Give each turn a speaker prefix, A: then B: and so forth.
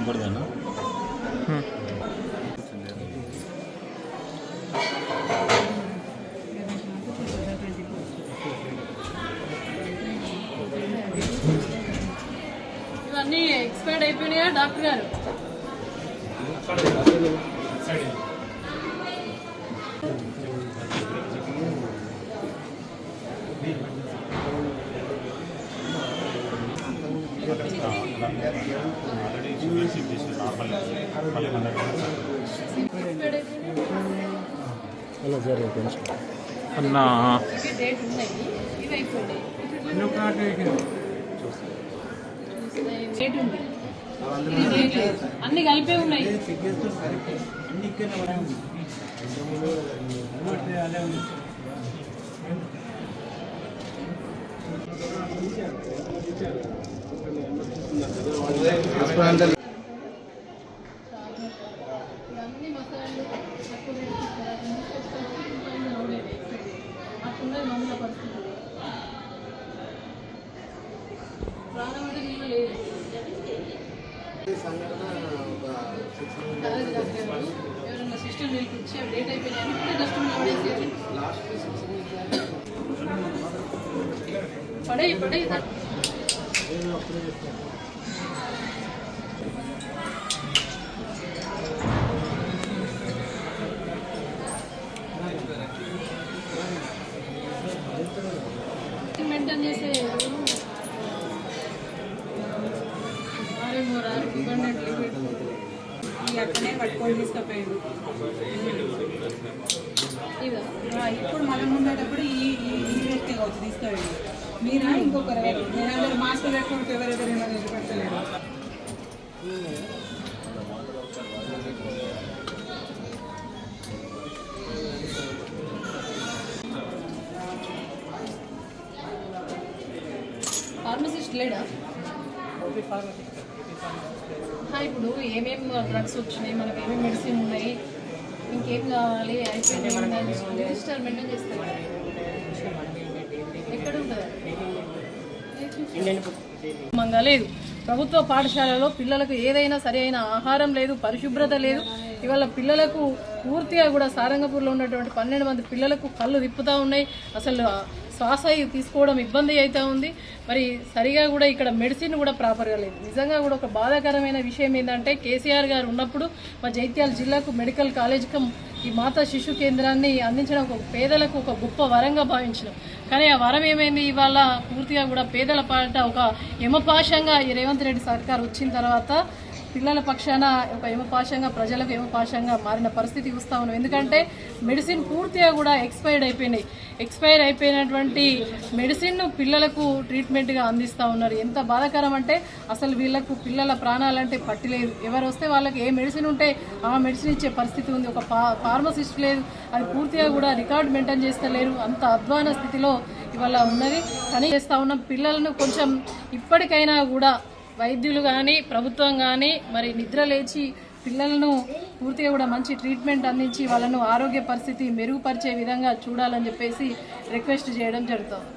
A: కనపడదేనా?
B: ఇవన్నీ ఎక్స్పైర్డ్ అయిపోయినాయా డాక్టర్ గారు? అన్నా డేట్ ఉన్నాయి, ఇవి అయిపోయినాయి. డేట్ ఉంది, అన్ని కలిపే ఉన్నాయి. ఎవరైనా సిస్టమ్ ఇచ్చి డేట్ అయిపోయినాయి పడే పడే మెయింటైన్ చేసే
C: అక్కడనే పట్టుకొని తీసుకుపోయాడు. ఇప్పుడు మనం ఉండేటప్పుడు ఈ వ్యక్తి వచ్చి తీసుకుపోయాడు. మీరా ఇంకొకరు నేనందరూ మాస్క్ పెట్టుకుంటే ఎవరెవరు ఏమైనా పెట్టలేరు.
B: ఫార్మసిస్ట్ లేడా? ఇప్పుడు ఏమేమి డ్రగ్స్ వచ్చినాయి, మనకి ఏమేమి మెడిసిన్ ఉన్నాయి, ఇంకేం కావాలి, అయిపోయింది రిజిస్టర్ మెయింటైన్ చేస్తారు. ఎక్కడ ఉంటుంది? మంగా లేదు. ప్రభుత్వ పాఠశాలలో పిల్లలకు ఏదైనా సరి అయిన ఆహారం లేదు, పరిశుభ్రత లేదు. ఇవాళ పిల్లలకు పూర్తిగా కూడా సారంగపూర్లో ఉన్నటువంటి 12 మంది పిల్లలకు కళ్ళు తిప్పుతూ ఉన్నాయి. అసలు శ్వాస తీసుకోవడం ఇబ్బంది అవుతూ ఉంది. మరి సరిగా కూడా ఇక్కడ మెడిసిన్ కూడా ప్రాపర్గా లేదు. నిజంగా కూడా ఒక బాధాకరమైన విషయం ఏంటంటే కేసీఆర్ గారు ఉన్నప్పుడు మా జైత్యాల జిల్లాకు మెడికల్ కాలేజ్కి ఈ మాతా శిశు కేంద్రాన్ని అందించడం ఒక పేదలకు ఒక గొప్ప వరంగా భావించడం. కానీ ఆ వరం ఏమైంది? ఇవాళ పూర్తిగా కూడా పేదల పాట ఒక యమపాశంగా ఈ రేవంత్ రెడ్డి సర్కార్ వచ్చిన తర్వాత పిల్లల పక్షాన ఒక యమపాశంగా, ప్రజలకు యమపాశంగా మారిన పరిస్థితి చూస్తా ఉన్నాం. ఎందుకంటే మెడిసిన్ పూర్తిగా కూడా ఎక్స్పైర్ అయిపోయినటువంటి మెడిసిన్ పిల్లలకు ట్రీట్మెంట్గా అందిస్తూ ఉన్నారు. ఎంత బాధాకరం అంటే అసలు వీళ్ళకు పిల్లల ప్రాణాలంటే పట్టిలేదు. ఎవరు వస్తే వాళ్ళకి ఏ మెడిసిన్ ఉంటే ఆ మెడిసిన్ ఇచ్చే పరిస్థితి ఉంది. ఒక ఫార్మసిస్ట్ లేదు, అది పూర్తిగా కూడా రికార్డు మెయింటైన్ చేస్తలేరు. అంత అధ్వాన స్థితిలో ఇవాళ ఉన్నది. కానీ చేస్తూ ఉన్నాం. పిల్లలను కొంచెం ఇప్పటికైనా కూడా వైద్యులు కానీ ప్రభుత్వం కానీ మరి నిద్ర లేచి పిల్లలను పూర్తిగా కూడా మంచి ట్రీట్మెంట్ అందించి వాళ్ళను ఆరోగ్య పరిస్థితి మెరుగుపరిచే విధంగా చూడాలని చెప్పేసి రిక్వెస్ట్ చేయడం జరుగుతుంది.